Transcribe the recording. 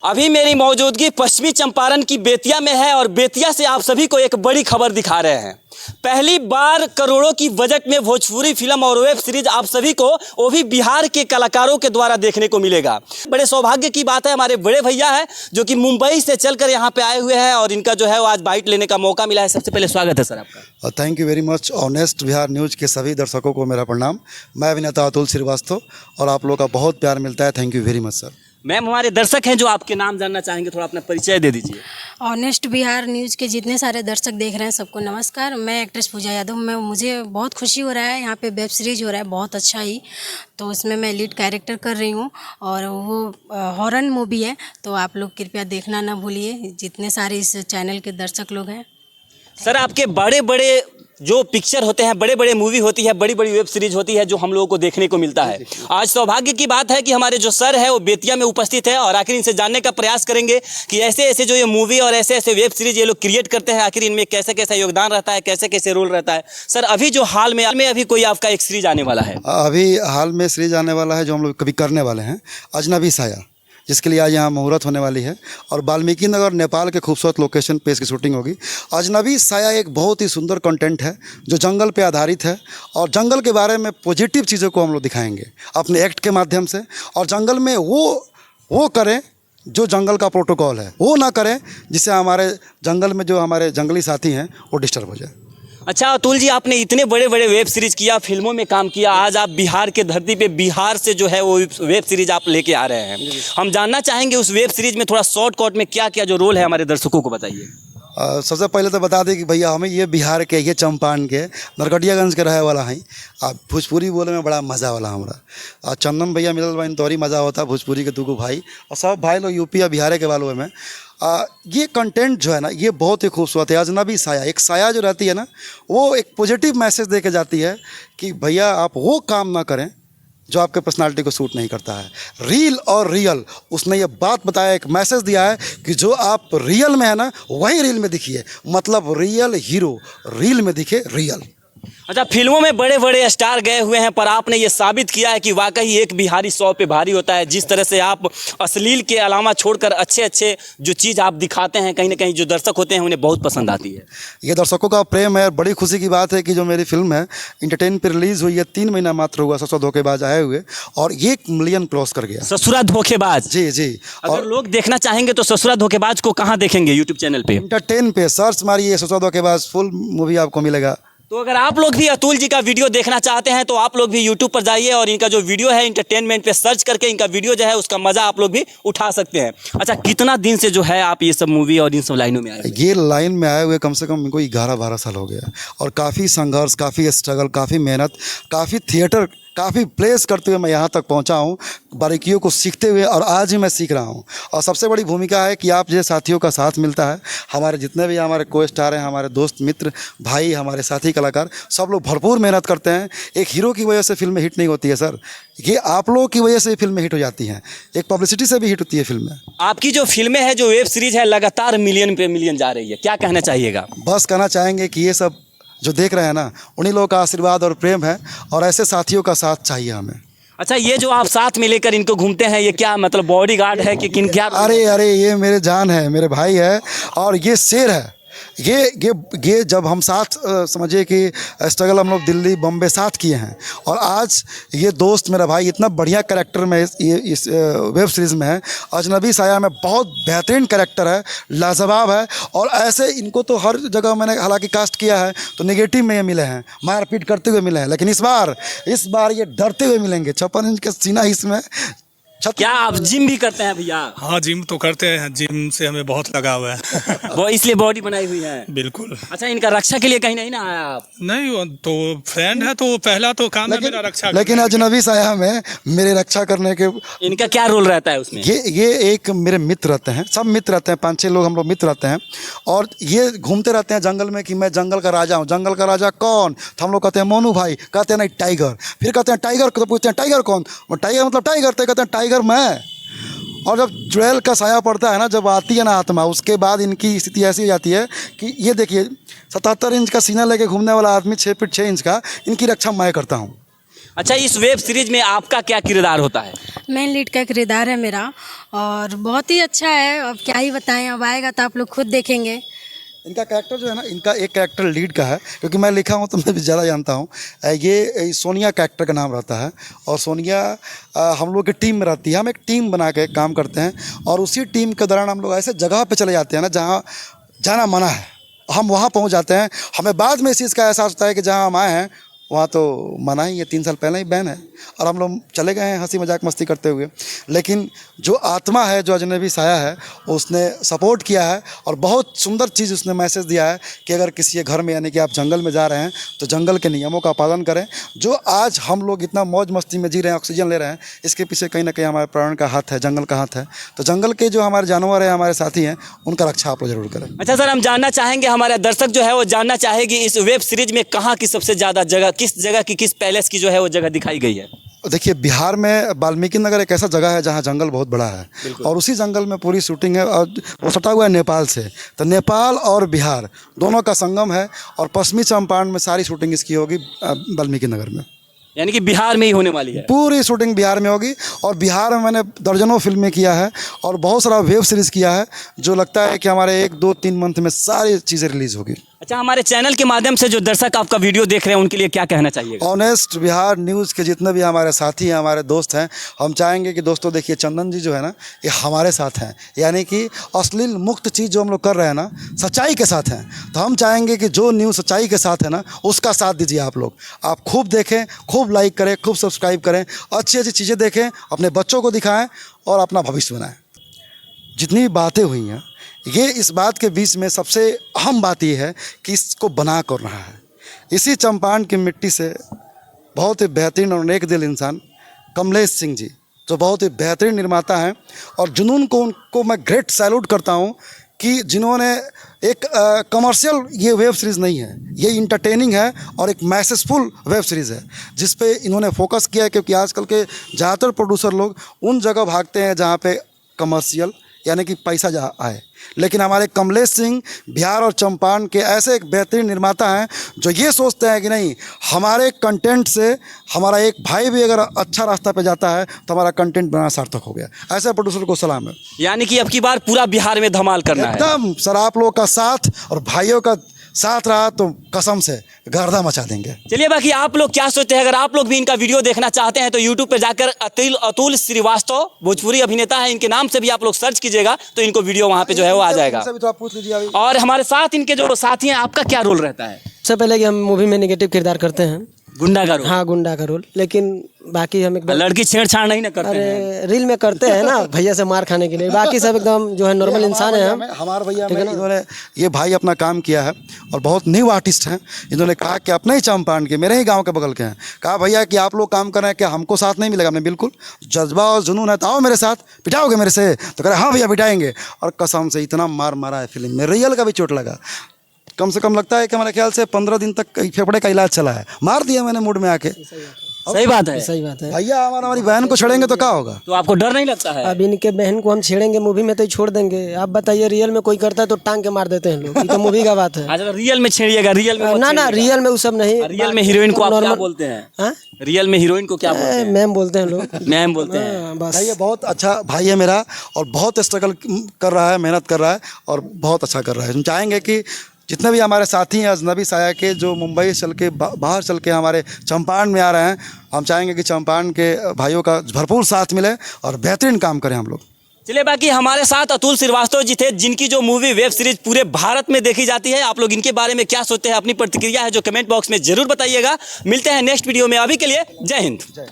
अभी मेरी मौजूदगी पश्चिमी चंपारण की बेतिया में है और बेतिया से आप सभी को एक बड़ी खबर दिखा रहे हैं। पहली बार करोड़ों की बजट में भोजपुरी फिल्म और वेब सीरीज आप सभी को वो भी बिहार के कलाकारों के द्वारा देखने को मिलेगा। बड़े सौभाग्य की बात है, हमारे बड़े भैया है जो कि मुंबई से चलकर यहाँ पे आए हुए हैं और इनका जो है वो आज बाइट लेने का मौका मिला है। सबसे पहले स्वागत है सर आपका। Thank you very much. Honest Bihar news के सभी दर्शकों को मेरा प्रणाम। मैं अभिनेता अतुल श्रीवास्तव और आप लोगों का बहुत प्यार मिलता है। Thank you very much sir. Ma'am, हमारे दर्शक हैं जो आपके नाम जानना चाहेंगे, थोड़ा अपना परिचय दे दीजिए। ऑनेस्ट बिहार न्यूज़ के जितने सारे दर्शक देख रहे हैं सबको नमस्कार। मैं एक्ट्रेस पूजा यादव। मुझे बहुत खुशी हो रहा है, यहाँ पे वेब सीरीज हो रहा है बहुत अच्छा ही, तो उसमें मैं लीड कैरेक्टर कर रही हूँ और वो हॉरर मूवी है, तो आप लोग कृपया देखना ना भूलिए, जितने सारे इस चैनल के दर्शक लोग हैं। सर, आपके बड़े बड़े जो पिक्चर होते हैं, बड़े बड़े मूवी होती है, बड़ी बड़ी वेब सीरीज होती है जो हम लोगों को देखने को मिलता है। आज सौभाग्य की बात है कि हमारे जो सर है वो बेतिया में उपस्थित है और आखिर इनसे जानने का प्रयास करेंगे कि ऐसे ऐसे जो ये मूवी और ऐसे ऐसे वेब सीरीज ये लोग क्रिएट करते हैं, आखिर इनमें कैसे कैसा योगदान रहता है, कैसे कैसे रोल रहता है। सर, अभी जो हाल में अभी कोई आपका एक सीरीज आने वाला है? अभी हाल में सीरीज आने वाला है जो हम लोग कभी करने वाले हैं, अजनबी साया, जिसके लिए आज यहाँ मुहूर्त होने वाली है और वाल्मीकि नगर नेपाल के खूबसूरत लोकेशन पे इसकी शूटिंग होगी। अजनबी साया एक बहुत ही सुंदर कंटेंट है जो जंगल पे आधारित है और जंगल के बारे में पॉजिटिव चीज़ों को हम लोग दिखाएंगे अपने एक्ट के माध्यम से, और जंगल में वो करें जो जंगल का प्रोटोकॉल है, वो ना करें जिससे हमारे जंगल में जो हमारे जंगली साथी हैं वो डिस्टर्ब हो जाए। अच्छा अतुल जी, आपने इतने बड़े बड़े वेब सीरीज किया, फिल्मों में काम किया, आज आप बिहार के धरती पे बिहार से जो है वो वेब सीरीज आप लेके आ रहे हैं। हम जानना चाहेंगे उस वेब सीरीज में थोड़ा शॉर्टकट में क्या क्या जो रोल है हमारे दर्शकों को बताइए। सबसे पहले तो बता दें कि भैया हमें ये बिहार के, ये चंपारण के नरकटियागंज के रहे वाला हैं। आप भोजपुरी बोले में बड़ा मज़ा वाला हमारा चंदन भैया मिलल बहन तोरी मज़ा होता भोजपुरी के दूगो भाई और सब भाई लोग यूपी या बिहार के वालों में। ये कंटेंट जो है ना ये बहुत ही खूबसूरत है। अजनबी साया, एक साया जो रहती है ना वो एक पॉजिटिव मैसेज दे के जाती है कि भैया आप वो काम ना करें जो आपके पर्सनालिटी को सूट नहीं करता है। रील और रियल, उसने ये बात बताया, एक मैसेज दिया है कि जो आप रियल में है ना वही रील में दिखिए, मतलब रियल हीरो रील में दिखे रियल। अच्छा, फिल्मों में बड़े बड़े स्टार गए हुए हैं पर आपने ये साबित किया है कि वाकई एक बिहारी 100 पे भारी होता है। जिस तरह से आप अश्लील के अलावा छोड़कर अच्छे अच्छे जो चीज़ आप दिखाते हैं, कहीं ना कहीं जो दर्शक होते हैं उन्हें बहुत पसंद आती है। ये दर्शकों का प्रेम है। बड़ी खुशी की बात है कि जो मेरी फिल्म है इंटरटेन पे रिलीज़ हुई है, 3 महीना मात्र हुआ ससुरा धोखेबाज आए हुए और 1 मिलियन क्रॉस कर गया। ससुरा धोखेबाज? जी जी। अगर लोग देखना चाहेंगे तो ससुरा धोखेबाज को कहाँ देखेंगे? यूट्यूब चैनल पे इंटरटेन पे सर्च मारिए, ससुरा धोखेबाज फुल मूवी आपको मिलेगा। तो अगर आप लोग भी अतुल जी का वीडियो देखना चाहते हैं तो आप लोग भी YouTube पर जाइए और इनका जो वीडियो है इंटरटेनमेंट पे सर्च करके इनका वीडियो जो है उसका मज़ा आप लोग भी उठा सकते हैं। अच्छा, कितना दिन से जो है आप ये सब मूवी और इन सब लाइनों में आए हुए? ये लाइन में आए हुए कम से कम इनको 11-12 साल हो गया और काफ़ी संघर्ष, काफ़ी स्ट्रगल, काफ़ी मेहनत, काफ़ी थिएटर, काफ़ी प्लेस करते हुए मैं यहाँ तक पहुँचा हूँ, बारीकियों को सीखते हुए, और आज ही मैं सीख रहा हूँ। और सबसे बड़ी भूमिका है कि आप जैसे साथियों का साथ मिलता है। हमारे जितने भी हमारे को स्टार हैं, हमारे दोस्त मित्र भाई, हमारे साथी कलाकार, सब लोग भरपूर मेहनत करते हैं। एक हीरो की वजह से फिल्में हिट नहीं होती है सर, ये आप लोगों की वजह से फिल्में हिट हो जाती हैं। एक पब्लिसिटी से भी हिट होती है फिल्में। आपकी जो फिल्में हैं, जो वेब सीरीज है, लगातार मिलियन पे मिलियन जा रही है, क्या कहना चाहिएगा? बस कहना चाहेंगे कि ये सब जो देख रहे हैं ना उन्हीं लोगों का आशीर्वाद और प्रेम है और ऐसे साथियों का साथ चाहिए हमें। अच्छा, ये जो आप साथ में लेकर इनको घूमते हैं, ये क्या मतलब बॉडीगार्ड है कि किन क्या? अरे ये मेरे जान है, मेरे भाई है और ये शेर है। ये जब हम साथ समझिए कि स्ट्रगल हम लोग दिल्ली बम्बे साथ किए हैं और आज ये दोस्त मेरा भाई इतना बढ़िया कैरेक्टर में इस वेब सीरीज़ में है। अजनबी साया में बहुत बेहतरीन कैरेक्टर है, लाजवाब है और ऐसे इनको तो हर जगह मैंने हालांकि कास्ट किया है तो नेगेटिव में ये मिले हैं, मारपीट करते हुए मिले हैं, लेकिन इस बार ये डरते हुए मिलेंगे। 56 इंच का सीना इसमें। क्या आप जिम भी करते हैं भैया? हाँ, जिम तो करते हैं, जिम से हमें बहुत लगाव है। वो इसलिए बॉडी बनाई हुई है? बिल्कुल। अच्छा, इनका रक्षा के लिए कहीं नहीं ना आया आप? नहीं, वो तो फ्रेंड है तो पहला तो काम है मेरा रक्षा। लेकिन अजनबी साया में मेरे रक्षा करने के इनका क्या रोल रहता है उसमें? ये एक मेरे मित्र रहते हैं, सब मित्र रहते हैं, 5-6 लोग हम लोग मित्र रहते हैं और ये घूमते रहते हैं जंगल में कि मैं जंगल का राजा हूँ। जंगल का राजा कौन? तो हम लोग कहते हैं मोनू भाई, कहते हैं नहीं टाइगर। फिर कहते हैं टाइगर, तो पूछते हैं टाइगर कौन? वो टाइगर मतलब टाइगर, तो कहते हैं टाइगर मैं। और जब ज्वेल का साया पड़ता है ना, जब आती है ना आत्मा, उसके बाद इनकी स्थिति ऐसी हो जाती है कि ये देखिए 77 इंच का सीना लेके घूमने वाला आदमी 6 फीट 6 इंच का, इनकी रक्षा मैं करता हूँ। अच्छा, इस वेब सीरीज में आपका क्या किरदार होता है? मेन लीड का किरदार है मेरा और बहुत ही अच्छा है। अब क्या ही बताएं, अब आएगा तो आप लोग खुद देखेंगे। इनका कैरेक्टर जो है ना, इनका एक कैरेक्टर लीड का है, क्योंकि मैं लिखा हूँ तो मैं भी ज़्यादा जानता हूँ। ये सोनिया कैरेक्टर का नाम रहता है और सोनिया हम लोग की टीम में रहती है। हम एक टीम बना के काम करते हैं और उसी टीम के दौरान हम लोग ऐसे जगह पे चले जाते हैं ना जहाँ जाना मना है, हम वहाँ पहुँच जाते हैं। हमें बाद में इस चीज़ का एहसास होता है कि जहाँ हम आए हैं वहाँ तो मना ही है, 3 साल पहले ही बैन है और हम लोग चले गए हैं हंसी मजाक मस्ती करते हुए। लेकिन जो आत्मा है, जो अजनबी साया है, उसने सपोर्ट किया है और बहुत सुंदर चीज़ उसने मैसेज दिया है कि अगर किसी के घर में यानी कि आप जंगल में जा रहे हैं तो जंगल के नियमों का पालन करें। जो आज हम लोग इतना मौज मस्ती में जी रहे हैं, ऑक्सीजन ले रहे हैं, इसके पीछे कहीं ना कहीं हमारे प्राण का हाथ है, जंगल का हाथ है। तो जंगल के जो हमारे जानवर हैं, हमारे साथी हैं, उनका रक्षा आप लोग जरूर करें। अच्छा सर, हम जानना चाहेंगे, हमारे दर्शक जो है वो जानना चाहेगी इस वेब सीरीज में कहाँ की सबसे ज़्यादा जगह, किस जगह की, किस पैलेस की जो है वो जगह दिखाई गई है? देखिए, बिहार में वाल्मीकि नगर एक ऐसा जगह है जहाँ जंगल बहुत बड़ा है और उसी जंगल में पूरी शूटिंग है और वो सटा हुआ है नेपाल से। तो नेपाल और बिहार दोनों का संगम है और पश्चिमी चंपारण में सारी शूटिंग इसकी होगी वाल्मीकि नगर में। यानी कि बिहार में ही होने वाली है? पूरी शूटिंग बिहार में होगी और बिहार में मैंने दर्जनों फिल्में किया है और बहुत सारा वेब सीरीज़ किया है, जो लगता है कि हमारे 1, 2, 3 मंथ में सारी चीज़ें रिलीज़ होगी। अच्छा, हमारे चैनल के माध्यम से जो दर्शक आपका वीडियो देख रहे हैं उनके लिए क्या कहना चाहिए? ऑनेस्ट बिहार न्यूज़ के जितने भी हमारे साथी हैं, हमारे दोस्त हैं, हम चाहेंगे कि दोस्तों देखिए, चंदन जी जो है ना, ये हमारे साथ हैं, यानी कि अश्लील मुक्त चीज़ जो हम लोग कर रहे हैं ना, सच्चाई के साथ हैं। तो हम चाहेंगे कि जो न्यूज़ सच्चाई के साथ है ना, उसका साथ दीजिए आप लोग। आप खूब देखें, खूब लाइक करें, खूब सब्सक्राइब करें, अच्छी अच्छी चीज़ें देखें, अपने बच्चों को दिखाएँ और अपना भविष्य बनाएँ। जितनी बातें हुई हैं, ये इस बात के बीच में सबसे अहम बात ये है कि इसको बना कर रहा है इसी चंपारण की मिट्टी से बहुत ही बेहतरीन और नेक दिल इंसान कमलेश सिंह जी, जो बहुत ही बेहतरीन निर्माता हैं और जुनून को उनको मैं ग्रेट सैल्यूट करता हूँ कि जिन्होंने एक कमर्शियल ये वेब सीरीज़ नहीं है, ये इंटरटेनिंग है और एक मैसेजफुल वेब सीरीज़ है जिस पे इन्होंने फोकस किया है। क्योंकि आजकल के ज़्यादातर प्रोड्यूसर लोग उन जगह भागते हैं जहाँ पे कमर्शियल यानी कि पैसा जहाँ आए, लेकिन हमारे कमलेश सिंह बिहार और चंपारण के ऐसे एक बेहतरीन निर्माता हैं जो ये सोचते हैं कि नहीं, हमारे कंटेंट से हमारा एक भाई भी अगर अच्छा रास्ता पे जाता है तो हमारा कंटेंट बनाना सार्थक हो गया। ऐसे प्रोड्यूसर को सलाम है। यानी कि अब की बार पूरा बिहार में धमाल करना है एकदम सर, आप लोगों का साथ और भाइयों का साथ रहा तो कसम से गर्दा मचा देंगे। चलिए, बाकी आप लोग क्या सोचते हैं? अगर आप लोग भी इनका वीडियो देखना चाहते हैं तो यूट्यूब पे जाकर अतुल श्रीवास्तव भोजपुरी अभिनेता है, इनके नाम से भी आप लोग सर्च कीजिएगा तो इनको वीडियो वहाँ पे जो है वो आ जाएगा। तो आप पूछ लीजिए अभी। और हमारे साथ इनके जो साथी हैं, आपका क्या रोल रहता है? सबसे पहले कि हम मूवी में नेगेटिव किरदार करते हैं, गुंडा का रोल? हाँ, गुंडा का रोल। लेकिन बाकी हम एकदम, लड़की छेड़छाड़ नहीं ना करते हैं? अरे रील में करते हैं ना भैया से मार खाने के लिए, बाकी सब एकदम जो है नॉर्मल इंसान है हम। हमारे भैया में इन्होंने ये भाई अपना काम किया है और बहुत न्यू आर्टिस्ट हैं। इन्होंने कहा कि अपने ही चंपारण के, मेरे ही गांव के बगल के हैं, कहा भैया कि आप लोग काम कर रहे हैं, क्या हमको साथ नहीं मिलेगा? हमने बिल्कुल, जज्बा और जुनून है तो आओ मेरे साथ, पिटाओगे मेरे से? तो कह रहे हाँ भैया पिटाएंगे। और कसम से इतना मार मारा है फिल्म में, रियल का भी चोट लगा। कम से कम लगता है कि हमारे ख्याल से 15 दिन तक फेफड़े का इलाज चला है। मार दिया मैंने मूड में आके। सही बात है, सही बात है। भैया हमारी बहन को छेड़ेंगे तो क्या होगा? तो आपको डर नहीं लगता है? अब इनके बहन को हम छेड़ेंगे मूवी में तो ही छोड़ देंगे। आप बताइए, रियल में कोई करता है तो टांग के मार देते हैं लोग, ये तो मूवी का बात है। अच्छा, रियल में छेड़िएगा? रियल में ना ना, रियल में वो सब नहीं। रियल में हीरोइन को आप क्या बोलते हैं? रियल में हीरोइन को क्या बोलते हैं? मैम बोलते हैं लोग। मैम बोलते हैं। बस ये बहुत अच्छा भाई है मेरा और बहुत स्ट्रगल कर रहा है, मेहनत कर रहा है और बहुत अच्छा कर रहा है। हम चाहेंगे कि जितने भी हमारे साथी हैं अजनबी साया के, जो मुंबई चल के बाहर चल के हमारे चंपारण में आ रहे हैं, हम चाहेंगे कि चंपारण के भाइयों का भरपूर साथ मिले और बेहतरीन काम करें हम लोग। चलिए, बाकी हमारे साथ अतुल श्रीवास्तव जी थे, जिनकी जो मूवी वेब सीरीज पूरे भारत में देखी जाती है। आप लोग इनके बारे में क्या सोचते हैं? अपनी प्रतिक्रिया है जो कमेंट बॉक्स में जरूर बताइएगा। मिलते हैं नेक्स्ट वीडियो में, अभी के लिए जय हिंद।